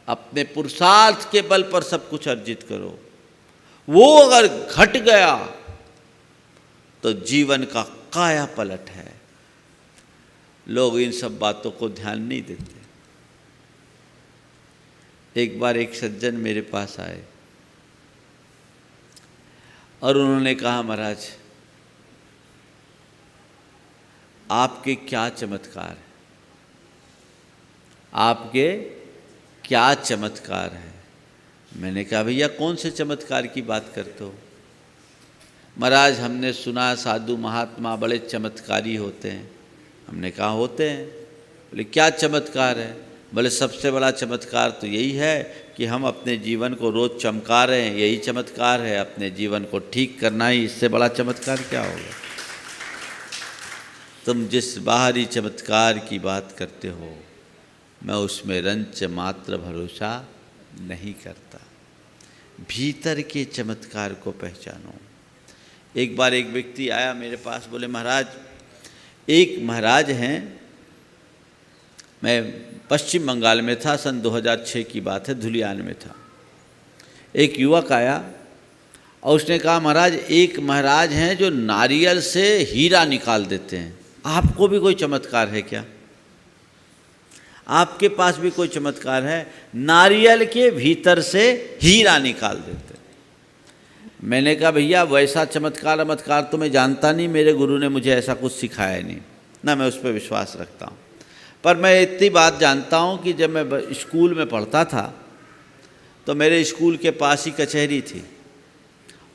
अपने पुरुषार्थ के बल पर सब कुछ अर्जित करो। वो अगर घट गया तो जीवन का काया पलट है। लोग इन सब बातों को ध्यान नहीं देते। एक बार एक सज्जन मेरे पास आए और उन्होंने कहा, महाराज आपके क्या चमत्कार है, आपके क्या चमत्कार है। मैंने कहा भैया कौन से चमत्कार की बात करते हो। महाराज हमने सुना साधु महात्मा बड़े चमत्कारी होते हैं। हमने कहा होते हैं। बोले क्या चमत्कार है। बोले सबसे बड़ा चमत्कार तो यही है कि हम अपने जीवन को रोज़ चमका रहे हैं, यही चमत्कार है। अपने जीवन को ठीक करना ही, इससे बड़ा चमत्कार क्या होगा। तुम जिस बाहरी चमत्कार की बात करते हो, मैं उसमें रंच मात्र भरोसा नहीं करता। भीतर के चमत्कार को पहचानो। एक बार एक व्यक्ति आया मेरे पास, बोले महाराज एक महाराज हैं, मैं पश्चिम बंगाल में था, सन 2006 की बात है, धुलियान में था। एक युवक आया और उसने कहा महाराज एक महाराज हैं जो नारियल से हीरा निकाल देते हैं, आपको भी कोई चमत्कार है क्या, आपके पास भी कोई चमत्कार है। नारियल के भीतर से हीरा निकाल देते। मैंने कहा भैया वैसा चमत्कार तो मैं जानता नहीं, मेरे गुरु ने मुझे ऐसा कुछ सिखाया नहीं, ना मैं उस पर विश्वास रखता हूँ। पर मैं इतनी बात जानता हूँ कि जब मैं स्कूल में पढ़ता था तो मेरे स्कूल के पास ही कचहरी थी,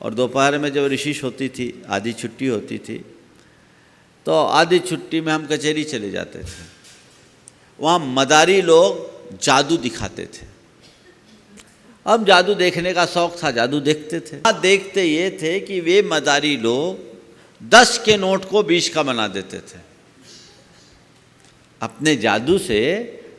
और दोपहर में जब रिशिश होती थी, आधी छुट्टी होती थी, तो आधी छुट्टी में हम कचहरी चले जाते थे। वहाँ मदारी लोग जादू दिखाते थे। अब जादू देखने का शौक़ था, जादू देखते थे। देखते ये थे कि वे मदारी लोग 10 के नोट को 20 का बना देते थे। अपने जादू से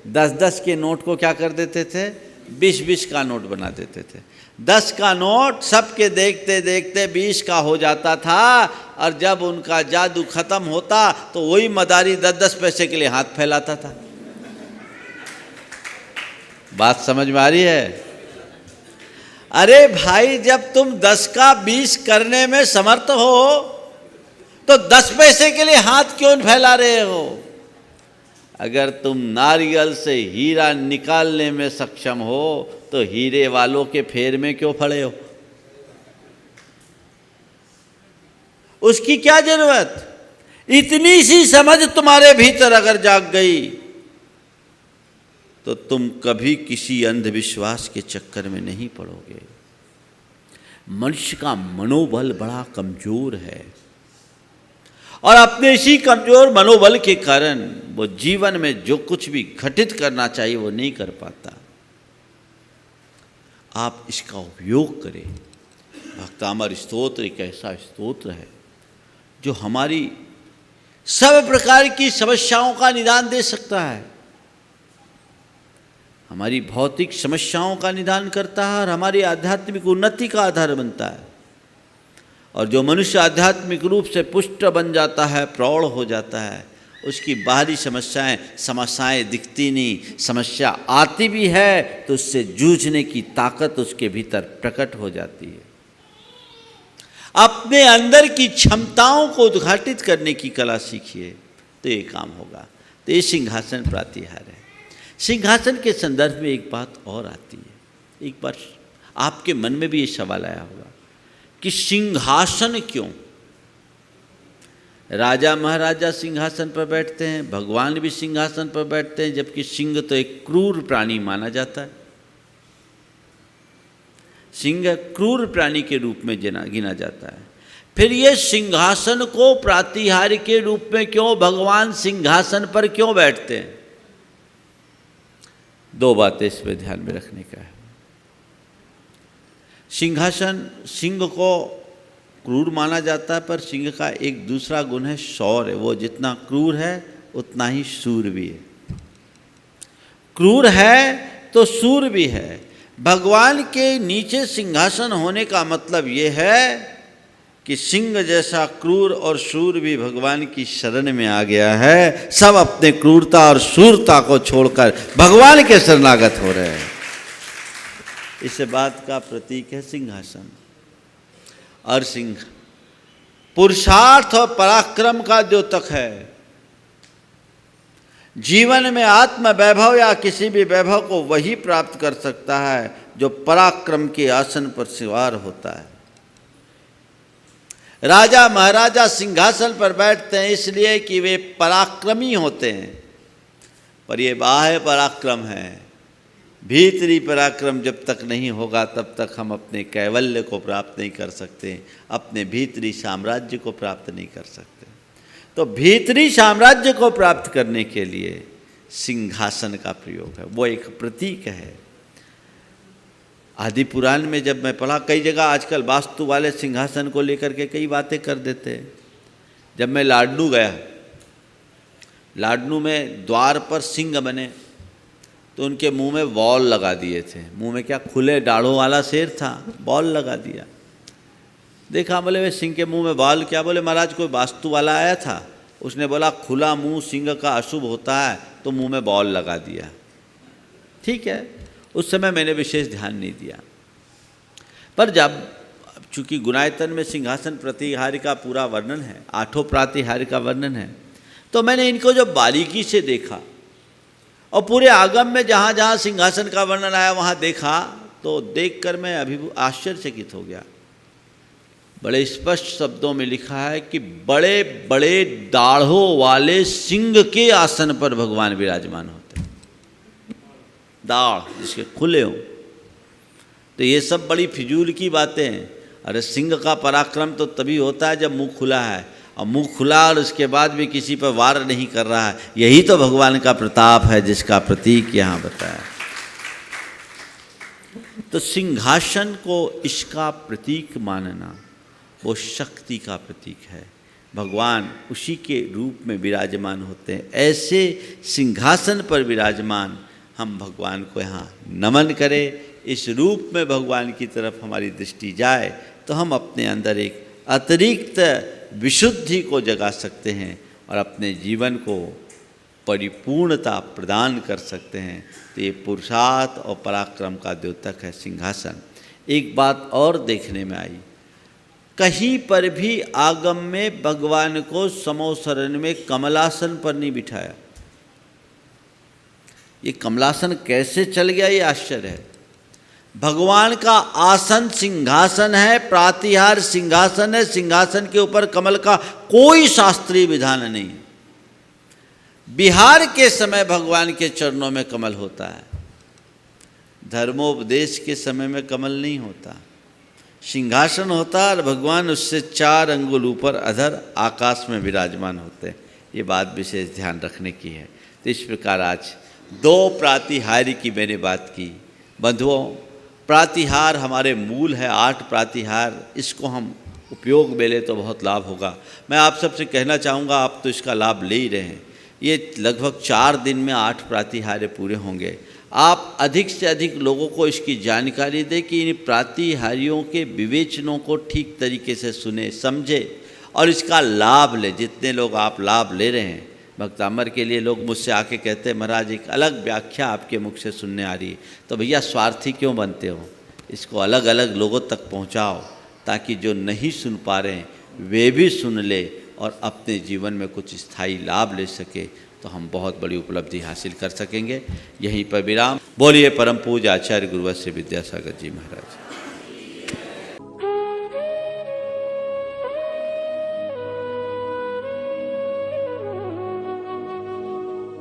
10-10 के नोट को क्या कर देते थे, 20-20 का नोट बना देते थे। 10 का नोट सबके देखते देखते 20 का हो जाता था, और जब उनका जादू खत्म होता तो वही मदारी 10-10 पैसे के लिए हाथ फैलाता था। बात समझ में आ रही है। अरे भाई जब तुम 10 का 20 करने में समर्थ हो तो 10 पैसे के लिए हाथ क्यों फैला रहे हो। अगर तुम नारियल से हीरा निकालने में सक्षम हो तो हीरे वालों के फेर में क्यों पड़े हो। उसकी क्या जरूरत। इतनी सी समझ तुम्हारे भीतर अगर जाग गई तो तुम कभी किसी अंधविश्वास के चक्कर में नहीं पड़ोगे। मनुष्य का मनोबल बड़ा कमजोर है, और अपने इसी कमजोर मनोबल के कारण वो जीवन में जो कुछ भी घटित करना चाहिए वो नहीं कर पाता। आप इसका उपयोग करें। भक्तामर स्तोत्र एक ऐसा स्तोत्र है जो हमारी सब प्रकार की समस्याओं का निदान दे सकता है। हमारी भौतिक समस्याओं का निदान करता है और हमारी आध्यात्मिक उन्नति का आधार बनता है। और जो मनुष्य आध्यात्मिक रूप से पुष्ट बन जाता है, प्रौढ़ हो जाता है, उसकी बाहरी समस्याएं दिखती नहीं, समस्या आती भी है तो उससे जूझने की ताकत उसके भीतर प्रकट हो जाती है। अपने अंदर की क्षमताओं को उद्घाटित करने की कला सीखिए तो ये काम होगा। तो ये सिंहासन प्रातिहार है। सिंहासन के संदर्भ में एक बात और आती है। एक बार आपके मन में भी ये सवाल आया होगा कि सिंहासन क्यों? राजा महाराजा सिंहासन पर बैठते हैं, भगवान भी सिंहासन पर बैठते हैं, जबकि सिंह तो एक क्रूर प्राणी माना जाता है। सिंह क्रूर प्राणी के रूप में गिना जाता है। फिर ये सिंहासन को प्रातिहार्य के रूप में क्यों भगवान सिंहासन पर क्यों बैठते हैं? दो बातें इसमें ध्यान में रखने का है। सिंहासन, सिंह को क्रूर माना जाता है, पर सिंह का एक दूसरा गुण है शौर्य। वो जितना क्रूर है उतना ही शूर भी है। क्रूर है तो शूर भी है। भगवान के नीचे सिंहासन होने का मतलब ये है कि सिंह जैसा क्रूर और शूर भी भगवान की शरण में आ गया है। सब अपने क्रूरता और शूरता को छोड़कर भगवान के शरणागत हो रहे हैं। इस बात का प्रतीक है सिंहासन। और सिंह पुरुषार्थ और पराक्रम का द्योतक है। जीवन में आत्म वैभव या किसी भी वैभव को वही प्राप्त कर सकता है जो पराक्रम के आसन पर सवार होता है। राजा महाराजा सिंहासन पर बैठते हैं इसलिए कि वे पराक्रमी होते हैं, पर ये बाह्य पराक्रम है। भीतरी पराक्रम जब तक नहीं होगा तब तक हम अपने कैवल्य को प्राप्त नहीं कर सकते, अपने भीतरी साम्राज्य को प्राप्त नहीं कर सकते। तो भीतरी साम्राज्य को प्राप्त करने के लिए सिंहासन का प्रयोग है, वो एक प्रतीक है। आदि पुराण में जब मैं पढ़ा, कई जगह आजकल वास्तु वाले सिंहासन को लेकर के कई बातें कर देते हैं। जब मैं लाडनू गया, लाडनू में द्वार पर सिंह बने तो उनके मुंह में बॉल लगा दिए थे। मुंह में क्या, खुले डाढ़ों वाला शेर था, बॉल लगा दिया। देखा, बोले वे सिंह के मुंह में बॉल क्या? बोले महाराज कोई वास्तु वाला आया था, उसने बोला खुला मुंह सिंह का अशुभ होता है, तो मुंह में बॉल लगा दिया। ठीक है, उस समय मैंने विशेष ध्यान नहीं दिया। पर जब चूंकि गुणायतन में सिंहासन प्रतिहार्य का पूरा वर्णन है, 8 प्रातिहार्य का वर्णन है, तो मैंने इनको जो बारीकी से देखा और पूरे आगम में जहाँ जहाँ सिंहासन का वर्णन आया वहाँ देखा, तो देखकर मैं आश्चर्यचकित हो गया। बड़े स्पष्ट शब्दों में लिखा है कि बड़े बड़े दाढ़ों वाले सिंह के आसन पर भगवान विराजमान होते हैं। दाढ़ जिसके खुले हों। तो ये सब बड़ी फिजूल की बातें हैं। अरे सिंह का पराक्रम तो तभी होता है जब मुंह खुला है, और मुंह खुला और उसके बाद भी किसी पर वार नहीं कर रहा है। यही तो भगवान का प्रताप है, जिसका प्रतीक यहाँ बताया। तो सिंहासन को इसका प्रतीक मानना वो शक्ति का प्रतीक है। भगवान उसी के रूप में विराजमान होते हैं। ऐसे सिंहासन पर विराजमान हम भगवान को यहाँ नमन करें। इस रूप में भगवान की तरफ हमारी दृष्टि जाए तो हम अपने अंदर एक अतिरिक्त विशुद्धि को जगा सकते हैं और अपने जीवन को परिपूर्णता प्रदान कर सकते हैं। तो ये पुरुषार्थ और पराक्रम का द्योतक है सिंहासन। एक बात और देखने में आई, कहीं पर भी आगम में भगवान को समोसरण में कमलासन पर नहीं बिठाया। ये कमलासन कैसे चल गया, ये आश्चर्य है। भगवान का आसन सिंहासन है, प्रातिहार सिंहासन है। सिंहासन के ऊपर कमल का कोई शास्त्रीय विधान नहीं। बिहार के समय भगवान के चरणों में कमल होता है, धर्मोपदेश के समय में कमल नहीं होता। सिंहासन होता है और भगवान उससे 4 अंगुल ऊपर अधर आकाश में विराजमान होते हैं। ये बात विशेष ध्यान रखने की है। तो इस प्रकार आज 2 प्रातिहार्य की मैंने बात की। बंधुओं, प्रातिहार हमारे मूल है, 8 प्रातिहार, इसको हम उपयोग में ले तो बहुत लाभ होगा। मैं आप सबसे कहना चाहूँगा, आप तो इसका लाभ ले ही रहे हैं। ये लगभग 4 दिन में 8 प्रातिहार्य पूरे होंगे। आप अधिक से अधिक लोगों को इसकी जानकारी दें कि इन प्रातिहार्यों के विवेचनों को ठीक तरीके से सुने, समझे और इसका लाभ लें। जितने लोग आप लाभ ले रहे हैं, भक्त अमर के लिए लोग मुझसे आके कहते हैं महाराज एक अलग व्याख्या आपके मुख से सुनने आ रही है। तो भैया स्वार्थी क्यों बनते हो, इसको अलग अलग लोगों तक पहुंचाओ ताकि जो नहीं सुन पा रहे हैं वे भी सुन ले और अपने जीवन में कुछ स्थायी लाभ ले सके, तो हम बहुत बड़ी उपलब्धि हासिल कर सकेंगे। यहीं पर विराम। बोलिए परम पूज्य आचार्य गुरुवर श्री विद्यासागर जी महाराज।